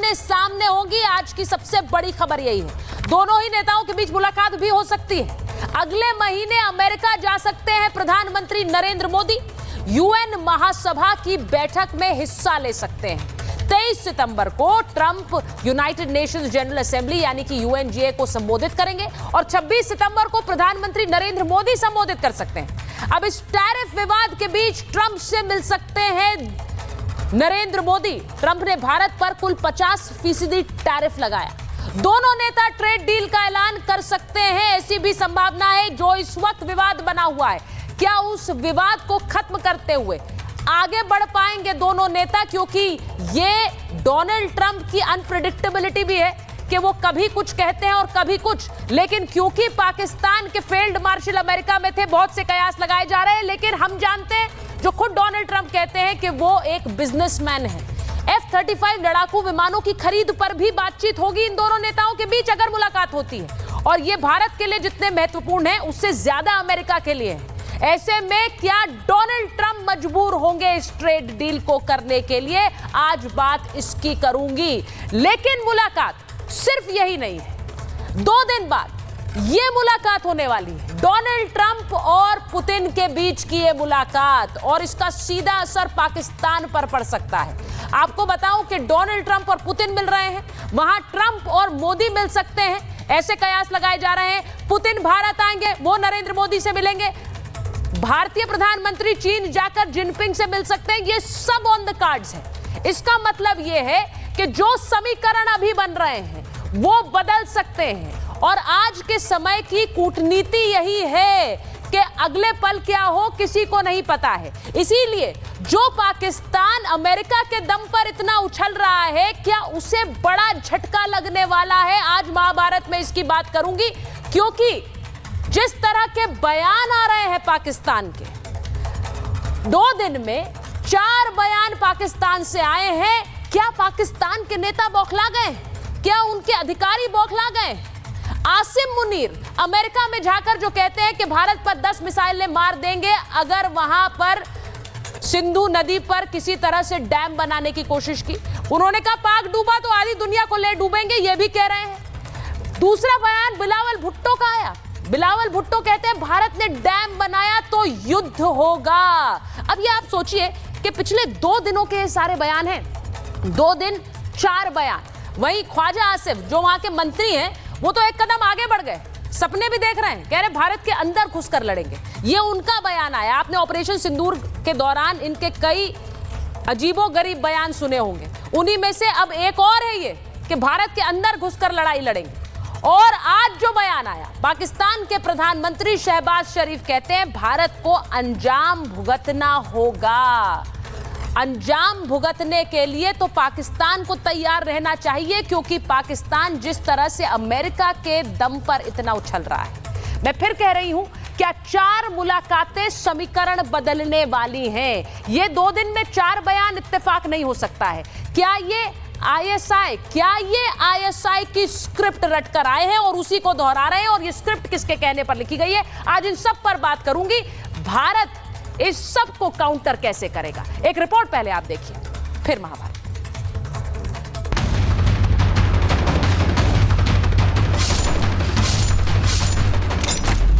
आमने सामने होंगी। आज की सबसे बड़ी खबर यही है। दोनों ही नेताओं के बीच मुलाकात भी हो सकती है। अगले महीने अमेरिका जा सकते हैं प्रधानमंत्री नरेंद्र मोदी। यूएन महासभा की बैठक में हिस्सा ले सकते हैं। 23 सितंबर को Trump United Nations general assembly यानी कि यूएनजीए को संबोधित करेंगे और 26 सितंबर को प्रधानमंत्री नरेंद्र मोदी संबोधित कर सकते हैं। अब इस टैरिफ विवाद के बीच ट्रंप से मिल सकते हैं नरेंद्र मोदी। ट्रंप ने भारत पर कुल 50% टैरिफ लगाया। दोनों नेता ट्रेड डील का ऐलान कर सकते हैं। ऐसी भी संभावना है जो इस वक्त विवाद बना हुआ है। क्या उस विवाद को खत्म करते हुए आगे बढ़ पाएंगे दोनों नेता, क्योंकि ये डोनाल्ड ट्रंप की अनप्रेडिक्टेबिलिटी भी है कि वो कभी कुछ कहते हैं और कभी कुछ। लेकिन क्योंकि पाकिस्तान के फील्ड मार्शल अमेरिका में थे, बहुत से कयास लगाए जा रहे हैं। लेकिन हम जानते हैं, जो खुद डोनाल्ड ट्रंप कहते हैं कि वो एक बिजनेसमैन है। F-35 लड़ाकू विमानों की खरीद पर भी बातचीत होगी इन दोनों नेताओं के बीच अगर मुलाकात होती है। और ये भारत के लिए जितने महत्वपूर्ण है उससे ज्यादा अमेरिका के लिए है। ऐसे में क्या डोनाल्ड ट्रंप मजबूर होंगे इस ट्रेड डील को करने के लिए? आज बात इसकी करूंगी। लेकिन मुलाकात सिर्फ यही नहीं है। 2 दिन बाद ये मुलाकात होने वाली है, डोनाल्ड ट्रंप और पुतिन के बीच की ये मुलाकात, और इसका सीधा असर पाकिस्तान पर पड़ सकता है। आपको बताऊं कि डोनाल्ड ट्रंप और पुतिन मिल रहे हैं, वहां ट्रंप और मोदी मिल सकते हैं। ऐसे कयास लगाए जा रहे हैं। पुतिन भारत आएंगे, वो नरेंद्र मोदी से मिलेंगे। भारतीय प्रधानमंत्री चीन जाकर जिनपिंग से मिल सकते हैं। ये सब ऑन द कार्ड्स है। इसका मतलब ये है कि जो समीकरण अभी बन रहे हैं वो बदल सकते हैं। और आज के समय की कूटनीति यही है कि अगले पल क्या हो किसी को नहीं पता है। इसीलिए जो पाकिस्तान अमेरिका के दम पर इतना उछल रहा है, क्या उसे बड़ा झटका लगने वाला है? आज महाभारत में इसकी बात करूंगी, क्योंकि जिस तरह के बयान आ रहे हैं पाकिस्तान के, 2 दिन में 4 बयान पाकिस्तान से आए हैं। क्या पाकिस्तान के नेता बौखला गए? क्या उनके अधिकारी बौखला गए? आसिम मुनीर अमेरिका में जाकर जो कहते हैं कि भारत पर 10 मिसाइलें मार देंगे अगर वहां पर सिंधु नदी पर किसी तरह से डैम बनाने की कोशिश की। उन्होंने कहा पाक डूबा तो आधी दुनिया को ले डूबेंगे, ये भी कह रहे हैं। दूसरा बयान बिलावल भुट्टो का आया। बिलावल भुट्टो कहते हैं भारत ने डैम बनाया तो युद्ध होगा। अब ये आप सोचिए कि पिछले 2 दिनों के सारे बयान हैं। 2 दिन 4 बयान। वहीं ख्वाजा आसिफ जो वहां के मंत्री हैं, वो तो एक कदम आगे बढ़ गए, सपने भी देख रहे हैं, कह रहे भारत के अंदर घुसकर लड़ेंगे। ये उनका बयान आया। आपने ऑपरेशन सिंदूर के दौरान इनके कई अजीबोगरीब बयान सुने होंगे। उन्हीं में से अब एक और है ये कि भारत के अंदर घुसकर लड़ाई लड़ेंगे। और आज जो बयान आया, पाकिस्तान के प्रधानमंत्री शहबाज शरीफ कहते हैं भारत को अंजाम भुगतना होगा। अंजाम भुगतने के लिए तो पाकिस्तान को तैयार रहना चाहिए, क्योंकि पाकिस्तान जिस तरह से अमेरिका के दम पर इतना उछल रहा है। मैं फिर कह रही हूं, क्या 4 मुलाकातें समीकरण बदलने वाली हैं? ये 2 दिन में 4 बयान इत्तेफाक नहीं हो सकता है। क्या ये आईएसआई की स्क्रिप्ट रटकर आए हैं और उसी को दोहरा रहे हैं? और ये स्क्रिप्ट किसके कहने पर लिखी गई है? आज इन सब पर बात करूंगी। भारत इस सब को काउंटर कैसे करेगा? एक रिपोर्ट पहले आप देखिए, फिर महाभारत।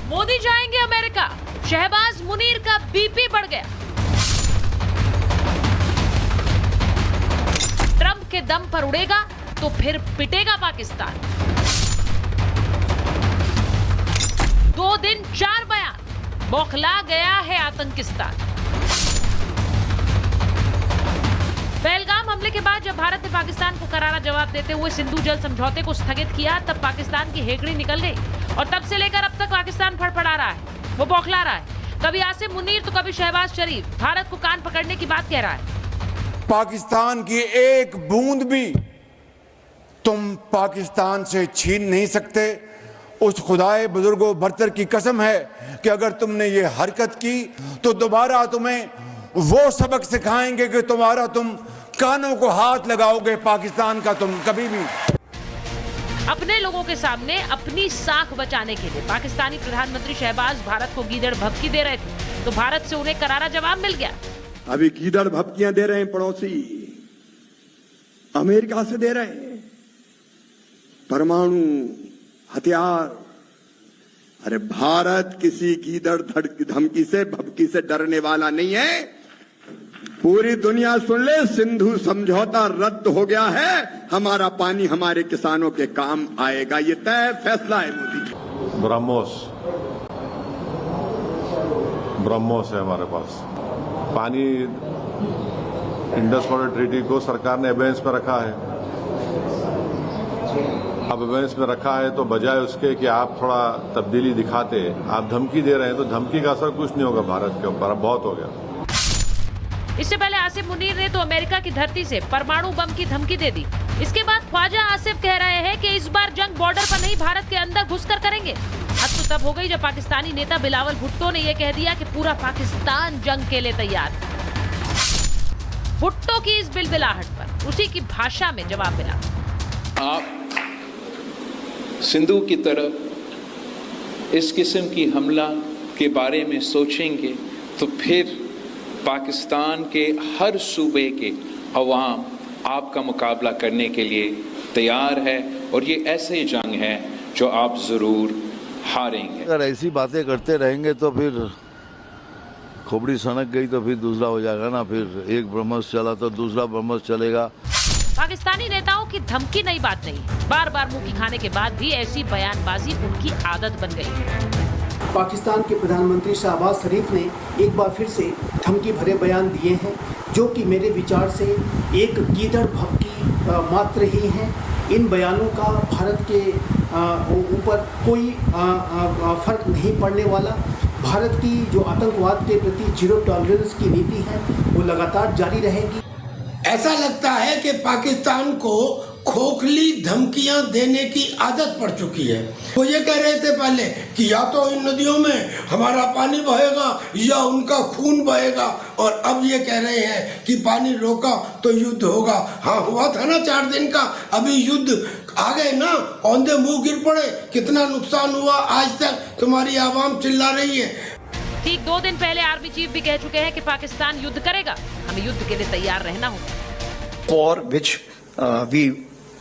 मोदी जाएंगे अमेरिका, शहबाज मुनीर का बीपी बढ़ गया। ट्रंप के दम पर उड़ेगा तो फिर पिटेगा पाकिस्तान। 2 दिन 4 बयान, बौखला गया है आतंकिस्तान। पहलगाम हमले के बाद जब भारत ने पाकिस्तान को करारा जवाब देते हुए सिंधु जल समझौते को स्थगित किया, तब पाकिस्तान की हेकड़ी निकल गई। और तब से लेकर अब तक पाकिस्तान फड़फड़ा रहा है, वो बौखला रहा है। कभी आसिम मुनीर तो कभी शहबाज शरीफ भारत को कान पकड़ने की बात कह रहा है। पाकिस्तान की एक बूंद भी तुम पाकिस्तान से छीन नहीं सकते। उस खुदाए बुजुर्गो बरतर की कसम है कि अगर तुमने ये हरकत की तो दोबारा तुम्हें वो सबक सिखाएंगे कि तुम कानों को हाथ लगाओगे पाकिस्तान का तुम कभी भी। अपने लोगों के सामने अपनी साख बचाने के लिए पाकिस्तानी प्रधानमंत्री शहबाज भारत को गीदड़ भभकी दे रहे थे, तो भारत से उन्हें करारा जवाब मिल गया। अभी गीदड़ भभकियां दे रहे हैं पड़ोसी, अमेरिका से दे रहे हैं परमाणु हथियार। अरे भारत किसी की धमकी से भभकी से डरने वाला नहीं है। पूरी दुनिया सुन ले, सिंधु समझौता रद्द हो गया है। हमारा पानी हमारे किसानों के काम आएगा, ये तय फैसला है मोदी जी। ब्रह्मोस है हमारे पास पानी। इंडस वाटर ट्रीटी को सरकार ने एबेंस में रखा है। अब एबेंस में रखा है तो बजाय उसके कि आप थोड़ा तब्दीली दिखाते, आप धमकी दे रहे हैं, तो धमकी का असर कुछ नहीं होगा भारत के ऊपर। अब बहुत हो गया। इससे पहले आसिफ मुनीर ने तो अमेरिका की धरती से परमाणु बम की धमकी दे दी। इसके बाद ख्वाजा आसिफ कह रहे हैं कि इस बार जंग बॉर्डर पर नहीं, भारत के अंदर घुसकर करेंगे। हद तो तब हो गई जब पाकिस्तानी नेता बिलावल भुट्टो ने यह कह दिया कि पूरा पाकिस्तान जंग के लिए तैयार। भुट्टो की इस बिलबिलाहट पर उसी की भाषा में जवाब मिला। आप सिंधु की तरफ इस किस्म की हमला के बारे में सोचेंगे तो फिर पाकिस्तान के हर सूबे के अवाम आपका मुकाबला करने के लिए तैयार है, और ये ऐसे जंग है जो आप जरूर हारेंगे। अगर ऐसी बातें करते रहेंगे तो फिर खोपड़ी सनक गई तो फिर दूसरा हो जाएगा ना। फिर एक ब्रह्मोस चला तो दूसरा ब्रह्मोस चलेगा। पाकिस्तानी नेताओं की धमकी नई बात नहीं, बार बार मुंह की खाने के बाद भी ऐसी बयानबाजी उनकी आदत बन गई। पाकिस्तान के प्रधानमंत्री शहबाज शरीफ ने एक बार फिर से धमकी भरे बयान दिए हैं, जो कि मेरे विचार से एक गीदड़ भभकी मात्र ही हैं। इन बयानों का भारत के ऊपर कोई फर्क नहीं पड़ने वाला। भारत की जो आतंकवाद के प्रति जीरो टॉलरेंस की नीति है वो लगातार जारी रहेगी। ऐसा लगता है कि पाकिस्तान को खोखली धमकियां देने की आदत पड़ चुकी है। वो ये कह रहे थे पहले कि या तो इन नदियों में हमारा पानी बहेगा या उनका खून बहेगा, और अब ये कह रहे हैं कि पानी रोका तो युद्ध होगा। हाँ, हुआ था ना 4 दिन का, अभी युद्ध आ गए ना, औंधे मुंह गिर पड़े। कितना नुकसान हुआ, आज तक तुम्हारी आवाम चिल्ला रही है। ठीक 2 दिन पहले आर्मी चीफ भी कह चुके हैं कि पाकिस्तान युद्ध करेगा, हमें युद्ध के लिए तैयार रहना होगा। For which we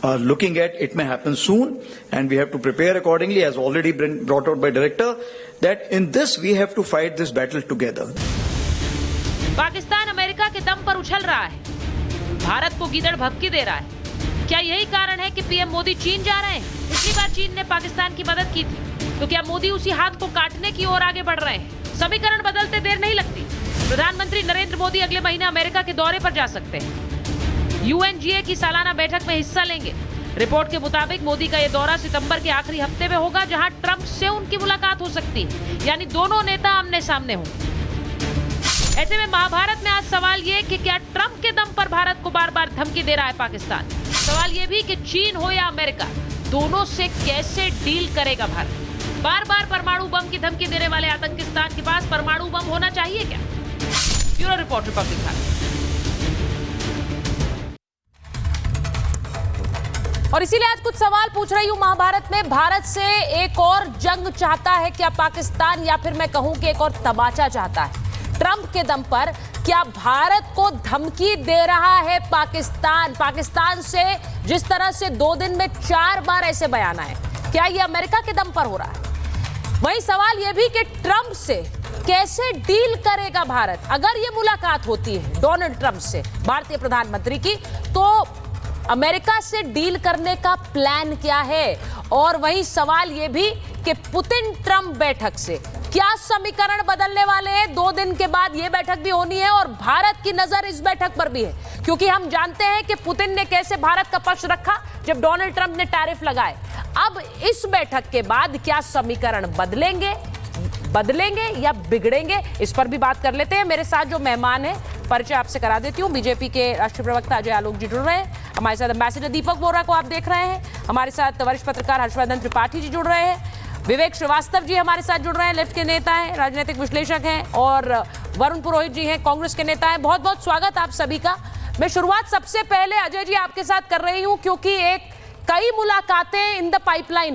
are looking at, it may happen soon, and we have to prepare accordingly, as already been brought out by director, that in this we have to fight this battle together. Pakistan America के दम पर उछल रहा है, भारत को गीदड़ भभकी दे रहा है। क्या यही कारण है कि पीएम मोदी चीन जा रहे हैं? पिछली बार चीन ने पाकिस्तान की मदद की थी, तो क्या मोदी उसी हाथ को काटने की ओर आगे बढ़ रहे हैं? समीकरण बदलते देर नहीं लगती। प्रधानमंत्री नरेंद्र मोदी अगले महीने अमेरिका के दौरे पर जा सकते हैं। यूएनजीए की सालाना बैठक में हिस्सा लेंगे। रिपोर्ट के मुताबिक मोदी का यह दौरा सितंबर के आखिरी हफ्ते में होगा, जहां ट्रंप से उनकी मुलाकात हो सकती है, यानी दोनों नेता आमने सामने होंगे। ऐसे में महाभारत में आज सवाल ये कि क्या ट्रंप के दम पर भारत को बार बार धमकी दे रहा है पाकिस्तान? सवाल ये भी कि चीन हो या अमेरिका, दोनों से कैसे डील करेगा भारत? बार बार परमाणु बम की धमकी देने वाले आतंकिस्तान के पास परमाणु बम होना चाहिए क्या? Bureau report, Republic Bharat. और इसीलिए आज कुछ सवाल पूछ रही हूं महाभारत में। भारत से एक और जंग चाहता है क्या पाकिस्तान, या फिर मैं कहूं कि एक और तमाचा चाहता है? ट्रंप के दम पर क्या भारत को धमकी दे रहा है पाकिस्तान? पाकिस्तान से जिस तरह से 2 दिन में 4 बार ऐसे बयान आए, क्या ये अमेरिका के दम पर हो रहा है? वही सवाल ये भी कि ट्रंप से कैसे डील करेगा भारत? अगर ये मुलाकात होती है डोनाल्ड ट्रंप से, भारतीय प्रधानमंत्री की, तो अमेरिका से डील करने का प्लान क्या है? और वही सवाल ये भी कि पुतिन ट्रंप बैठक से क्या समीकरण बदलने वाले हैं? 2 दिन के बाद ये बैठक भी होनी है और भारत की नजर इस बैठक पर भी है, क्योंकि हम जानते हैं कि पुतिन ने कैसे भारत का पक्ष रखा जब डोनाल्ड ट्रंप ने टैरिफ लगाए। अब इस बैठक के बाद क्या समीकरण बदलेंगे या बिगड़ेंगे, इस पर भी बात कर लेते हैं। मेरे साथ जो मेहमान हैं, परिचय आपसे करा देती हूँ। बीजेपी के राष्ट्रीय प्रवक्ता अजय आलोक जी जुड़ रहे हैं, हमारे साथ एम्बेसडर दीपक बोरा को आप देख रहे हैं, हमारे साथ वरिष्ठ पत्रकार हर्षवर्धन त्रिपाठी जी जुड़ रहे हैं, विवेक श्रीवास्तव जी हमारे साथ जुड़ रहे हैं, लेफ्ट के नेता हैं, राजनीतिक विश्लेषक हैं, और वरुण पुरोहित जी हैं, कांग्रेस के नेता हैं। बहुत बहुत स्वागत आप सभी का। मैं शुरुआत सबसे पहले अजय जी आपके साथ कर रही हूं, क्योंकि कई मुलाकातें इन द पाइपलाइन है।